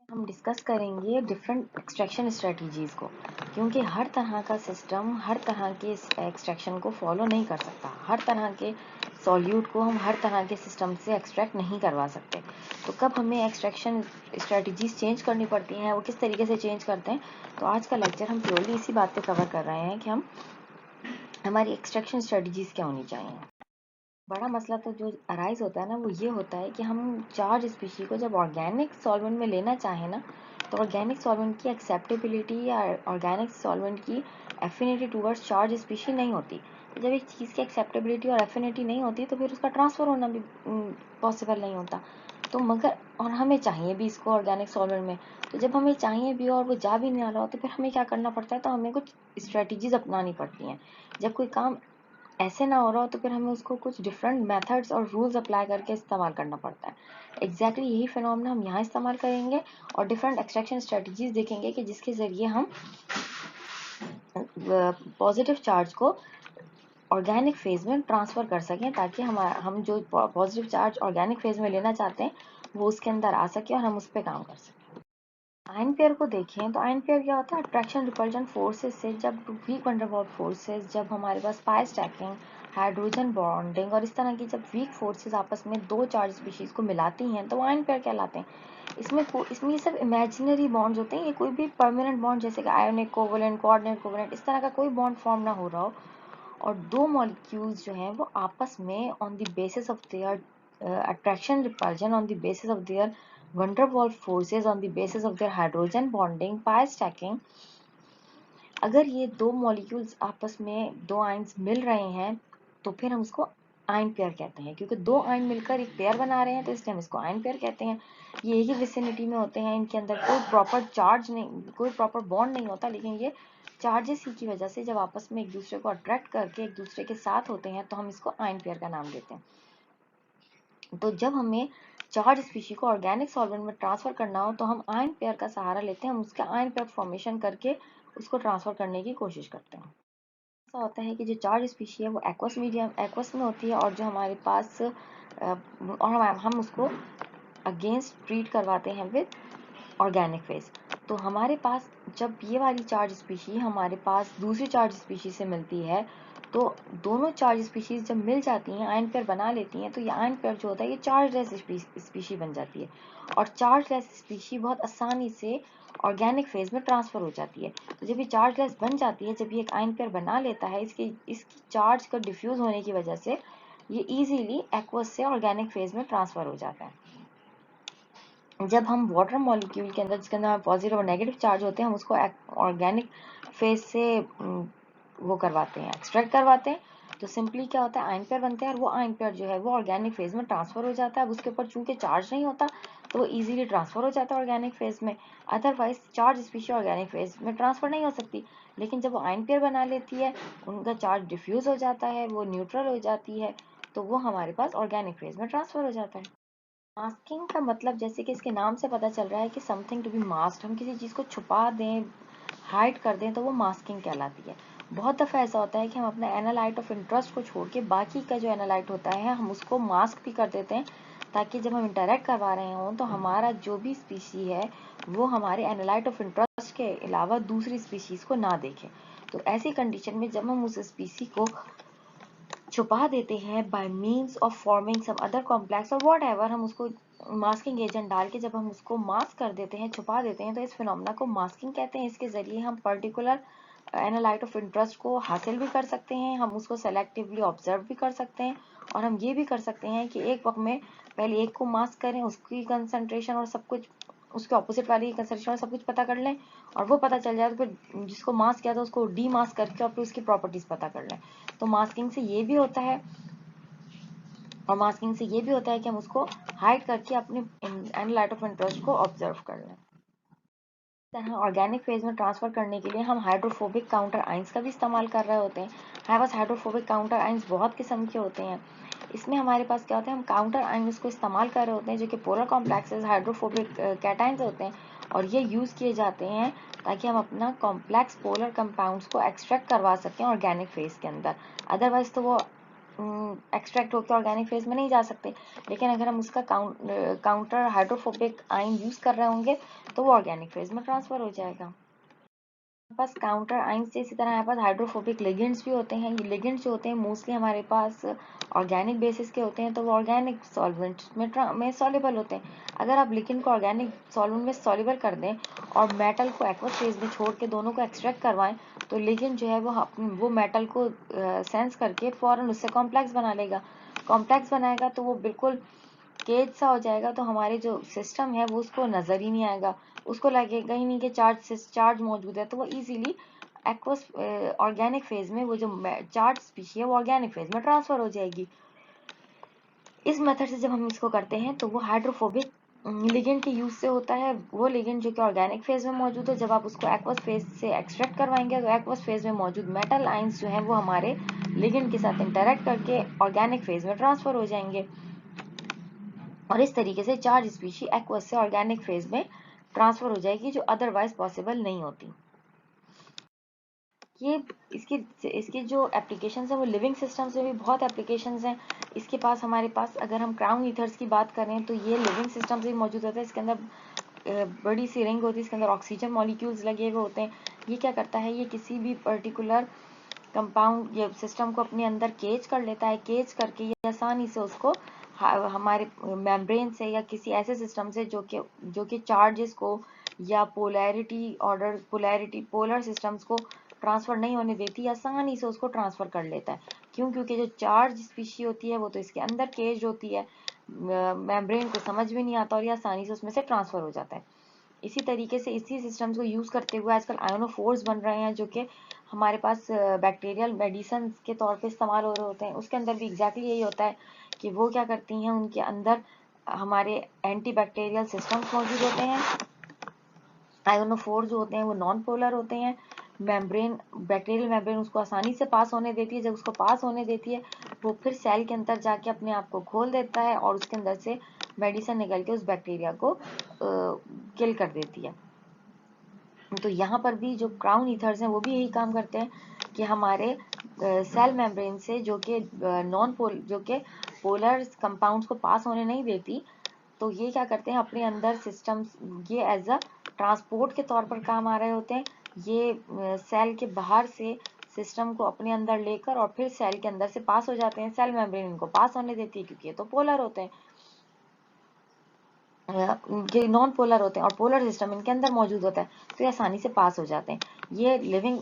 हम डिस्कस करेंगे different extraction strategies को, क्योंकि हर तरह का सिस्टम हर तरह के एक्सट्रैक्शन को फॉलो नहीं कर सकता। हर तरह के सॉल्यूट को हम हर तरह के सिस्टम से एक्सट्रैक्ट नहीं करवा सकते। तो कब हमें एक्सट्रैक्शन स्ट्रेटजीज़ चेंज करनी पड़ती हैं, वो किस तरीके से चेंज करते हैं। तो आज का लेक्चर हम प्योरली इसी बात पे कवर कर रहे हैं कि हमारी एक्सट्रैक्शन स्ट्रेटजीज़ क्या होनी चाहिए। बड़ा मसला तो जो अराइज होता है ना, वो ये होता है कि हम चार्ज स्पीशी को जब ऑर्गेनिक सॉल्वेंट में लेना चाहें ना, तो ऑर्गेनिक सॉल्वेंट की एक्सेप्टेबिलिटी या ऑर्गेनिक सॉल्वेंट की एफिनिटी टूवर्ड्स चार्ज स्पीशी नहीं होती। तो जब एक चीज़ की एक्सेप्टेबिलिटी और एफिनिटी नहीं होती तो फिर उसका ट्रांसफ़र होना भी पॉसिबल नहीं होता। तो मगर और हमें चाहिए भी इसको ऑर्गेनिक सॉल्वेंट में, तो जब हमें चाहिए भी और वो जा भी नहीं आ रहा हो, तो फिर हमें क्या करना पड़ता है, तो हमें कुछ स्ट्रेटजीज अपनानी पड़ती हैं। जब कोई काम ऐसे ना हो रहा हो तो फिर हमें उसको कुछ डिफरेंट मेथड्स और रूल्स अप्लाई करके इस्तेमाल करना पड़ता है। एग्जैक्टली यही फिनोमेना हम यहाँ इस्तेमाल करेंगे और डिफरेंट एक्सट्रैक्शन स्ट्रेटजीज देखेंगे कि जिसके ज़रिए हम पॉजिटिव चार्ज को ऑर्गेनिक फेज में ट्रांसफ़र कर सकें, ताकि हम जो पॉजिटिव चार्ज ऑर्गेनिक फेज में लेना चाहते हैं वो उसके अंदर आ सके और हम उस पर काम कर सकें। आयन पेयर को देखें तो आयन पेयर क्या होता है, अट्रैक्शन रिपल्जन फोर्सेस से जब वीक वंडरवॉल फोर्सेस, जब हमारे पास पाई स्टैकिंग, हाइड्रोजन बॉन्डिंग और इस तरह की जब वीक फोर्सेस आपस में दो चार्ज स्पीशीज को मिलाती हैं तो आयन पेयर कहलाते हैं। इसमें ये सब इमेजिनरी बॉन्ड्स होते हैं, ये कोई भी परमानेंट बॉन्ड जैसे कि आयोनिक कोवलेंट, कोऑर्डिनेट कोवलेंट, इस तरह का कोई बॉन्ड फॉर्म ना हो रहा हो और दो मॉलिक्यूल्स जो हैं वो आपस में on the basis of their attraction repulsion, on the basis of their van der Waals forces, on the basis of their hydrogen bonding, pi stacking, अगर ये दो मॉलिक्यूल्स आपस में दो आयन्स मिल रहे हैं तो फिर हम उसको आयन पेयर कहते हैं, क्योंकि दो आयन मिलकर एक पेयर बना रहे हैं तो इसलिए हम इसको आयन पेयर कहते हैं। ये एक ही विसिनिटी में होते हैं, इनके अंदर कोई प्रॉपर चार्ज नहीं, कोई प्रॉपर बॉन्ड नहीं होता, लेकिन ये चार्जेस ही की वजह से जब आपस में एक दूसरे को अट्रैक्ट करके एक दूसरे के साथ होते हैं तो हम इसको आयन पेयर का नाम देते हैं। तो जब हमें चार्ज स्पीशी को ऑर्गेनिक सॉल्वेंट में ट्रांसफर करना हो तो हम आयन पेयर का सहारा लेते हैं, हम उसका आयन पेयर फॉर्मेशन करके उसको ट्रांसफर करने की कोशिश करते हैं। ऐसा होता है कि जो चार्ज स्पीशी है वो एक्वस मीडियम एक्वस में होती है और जो हमारे पास और हम उसको अगेंस्ट ट्रीट करवाते हैं विद ऑर्गेनिक फेज। तो हमारे पास जब ये वाली चार्ज स्पीशी हमारे पास दूसरी चार्ज स्पीशी से मिलती है तो दोनों चार्ज स्पीशीज जब मिल जाती हैं, आयन पेयर बना लेती हैं, तो ये आयन पेयर जो होता है ये चार्जलेस स्पीशी बन जाती है और चार्जलेस स्पीशी बहुत आसानी से ऑर्गेनिक फेज में ट्रांसफर हो जाती है। तो जब ये चार्जलेस बन जाती है, जब ये एक आयन पेयर बना लेता है, इसकी चार्ज का डिफ्यूज होने की वजह से ये इजीली एक्वस से ऑर्गेनिक फेज में ट्रांसफर हो जाता है। जब हम वाटर मॉलिक्यूल के अंदर जिसके अंदर पॉजिटिव और नेगेटिव चार्ज होते हैं, हम उसको ऑर्गेनिक फेज से वो करवाते हैं, एक्सट्रैक्ट करवाते हैं, तो सिंपली क्या होता है, आयन पेयर बनते हैं और वो आयन पेयर जो है वो ऑर्गेनिक फेज में ट्रांसफर हो जाता है। अब उसके ऊपर चूंकि चार्ज नहीं होता तो वो इजीली ट्रांसफर हो जाता है ऑर्गेनिक फेज में। Otherwise charge species organic phase में ट्रांसफर नहीं हो सकती, लेकिन जब वो आयन पेयर बना लेती है, उनका चार्ज डिफ्यूज हो जाता है, वो न्यूट्रल हो जाती है, तो वो हमारे पास ऑर्गेनिक फेज में ट्रांसफर हो जाता है। मास्किंग का मतलब जैसे कि इसके नाम से पता चल रहा है कि समथिंग टू बी मास्क्ड, हम किसी चीज़ को छुपा दें, हाइड कर दें, तो वो मास्किंग कहलाती है। बहुत दफ़ा ऐसा होता है कि हम अपना एनालाइट ऑफ इंटरेस्ट को छोड़ के बाकी का जो एनालाइट होता है हम उसको मास्क भी कर देते हैं, ताकि जब हम इंटरेक्ट करवा रहे हों तो हमारा जो भी स्पीशी है वो हमारे एनालाइट ऑफ इंटरेस्ट के अलावा दूसरी स्पीशीज़ को ना देखे। तो ऐसी कंडीशन में जब हम उस स्पीसी को छुपा देते हैं by means of forming some other complex और वॉट एवर, हम उसको मास्किंग एजेंट डाल के जब हम उसको मास्क कर देते हैं, छुपा देते हैं, तो इस फिनोमेना को मास्किंग कहते हैं। इसके जरिए हम पर्टिकुलर एनालाइट ऑफ इंटरेस्ट को हासिल भी कर सकते हैं, हम उसको सेलेक्टिवली ऑब्जर्व भी कर सकते हैं और हम ये भी कर सकते हैं कि एक वक्त में पहले एक को मास्क करें, उसकी कंसंट्रेशन और सब कुछ, उसके ऑपोजिट वाली कंसंट्रेशन और सब कुछ पता कर लें, और वो पता चल जाए तो फिर जिसको मास्क किया था उसको डी मास्क करके और फिर उसकी प्रॉपर्टीज पता कर लें। तो मास्किंग से ये भी होता है और मास्किंग से ये भी होता है कि हम उसको हाइड करके अपने एनालाइट ऑफ इंटरेस्ट को ऑब्जर्व कर लें। तरह ऑर्गेनिक फेज में ट्रांसफर करने के लिए हम हाइड्रोफोबिक काउंटर आइंस का भी इस्तेमाल कर रहे होते हैं। हमारे पास हाइड्रोफोबिक काउंटर आइंस बहुत किस्म के होते हैं। इसमें हमारे पास क्या होता है, हम काउंटर आइंस को इस्तेमाल कर रहे होते हैं जो कि पोलर कॉम्प्लेक्सेस हाइड्रोफोबिक कैटाइंस होते हैं, और ये यूज़ किए जाते हैं ताकि हम अपना कॉम्प्लेक्स पोलर कंपाउंड्स को एक्सट्रैक्ट करवा सकें ऑर्गेनिक फेज के अंदर। अदरवाइज तो वो एक्सट्रैक्ट होकर ऑर्गेनिक फेज में नहीं जा सकते। लेकिन अगर हम उसका काउंटर हाइड्रोफोबिक आयन यूज कर रहे होंगे तो वो ऑर्गेनिक फेज में ट्रांसफर हो जाएगा। पास काउंटर आयंस से इसी तरह हमारे पास हाइड्रोफोबिक लिगेंड्स भी होते हैं। ये लिगेंड्स जो होते हैं मोस्टली हमारे पास ऑर्गेनिक बेसिस के होते हैं, तो वो ऑर्गेनिक सॉल्वेंट्स में सॉल्युबल होते हैं। अगर आप लिगेंड को ऑर्गेनिक सॉल्वेंट में सॉल्युबल कर दें और मेटल को एक्वस फेज में छोड़ के दोनों को एक्सट्रैक्ट करवाएं, तो लिगेंड जो है वो मेटल को सेंस करके फौरन उससे कॉम्प्लेक्स बना लेगा। कॉम्प्लेक्स बनाएगा तो वो बिल्कुल केज सा हो जाएगा, तो हमारे जो सिस्टम है वो उसको नजर ही नहीं आएगा, उसको लगेगा ही नहीं कि चार्ज मौजूद है, तो वो इजीली एक्वस ऑर्गेनिक फेज में वो जो चार्ज स्पीशी है वो ऑर्गेनिक फेज में ट्रांसफर हो जाएगी। इस मेथड से जब हम इसको करते हैं तो वो हाइड्रोफोबिक लिगेंड के यूज से होता है। वो लिगेंड जो कि ऑर्गेनिक फेज में मौजूद है, जब आप उसको एक्वस फेज से एक्सट्रैक्ट करवाएंगे तो एक्वस फेज में मौजूद मेटल आयंस जो है वो हमारे लिगेंड के साथ इंटरेक्ट करके ऑर्गेनिक फेज में ट्रांसफर हो जाएंगे, और इस तरीके से चार्ज स्पीशी एक्वस से ऑर्गेनिक फेज में ट्रांसफर हो जाएगी, जो अदरवाइज पॉसिबल नहीं होती। ये इसकी जो एप्लीकेशंस है वो लिविंग सिस्टम्स में भी बहुत एप्लीकेशंस हैं। इसके पास हमारे पास अगर हम क्राउन ईथर्स की बात करें तो ये लिविंग सिस्टम्स में मौजूद होता है। इसके अंदर बड़ी सी रिंग होती है, इसके अंदर ऑक्सीजन मॉलिक्यूल्स लगे हुए होते हैं। ये क्या करता है, ये किसी भी पर्टिकुलर कंपाउंड या सिस्टम को अपने अंदर केज कर लेता है। केज करके ये आसानी से उसको हमारे मेम्ब्रेन से या किसी ऐसे सिस्टम से जो कि चार्जेस को या पोलर सिस्टम्स को ट्रांसफर नहीं होने देती, आसानी से उसको ट्रांसफर कर लेता है। क्यों? क्योंकि जो चार्ज स्पीशी होती है वो तो इसके अंदर केज होती है, मेम्ब्रेन को समझ भी नहीं आता और ये आसानी से उसमें से ट्रांसफर हो जाता है। इसी तरीके से इसी सिस्टम्स को यूज करते हुए आजकल आयोनोफोर्स बन रहे हैं, जो कि हमारे पास बैक्टीरियल मेडिसिन के तौर पे इस्तेमाल हो रहे होते हैं। उसके अंदर भी एग्जैक्टली यही होता है कि वो क्या करती हैं, उनके अंदर हमारे एंटी बैक्टीरियल सिस्टम्स मौजूद होते हैं। आयोनोफोर जो होते हैं वो नॉन पोलर होते हैं। बैक्टीरियल मेम्ब्रेन उसको आसानी से पास होने देती है। जब उसको पास होने देती है वो फिर सेल के अंदर जाके अपने आप को खोल देता है और उसके अंदर से मेडिसिन निकल के उस बैक्टीरिया को किल कर देती है। तो यहाँ पर भी जो क्राउन ईथर्स हैं वो भी यही काम करते हैं कि हमारे सेल मेम्ब्रेन से जो कि पोलर कंपाउंड्स को पास होने नहीं देती, तो ये क्या करते हैं अपने अंदर सिस्टम्स, ये एज अ ट्रांसपोर्ट के तौर पर काम आ रहे होते हैं। ये सेल के बाहर से सिस्टम को अपने अंदर लेकर और फिर सेल के अंदर से पास हो जाते हैं। सेल मेम्ब्रेन इनको पास होने देती है क्योंकि ये तो पोलर होते हैं, ये नॉन पोलर होते हैं, और पोलर सिस्टम इनके अंदर मौजूद होता है, तो ये आसानी से पास हो जाते हैं। ये लिविंग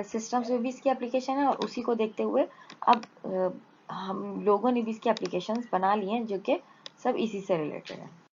सिस्टम्स में भी इसकी एप्लीकेशन है, और उसी को देखते हुए अब हम लोगों ने भी इसकी एप्लीकेशंस बना ली हैं जो कि सब इसी से रिलेटेड है।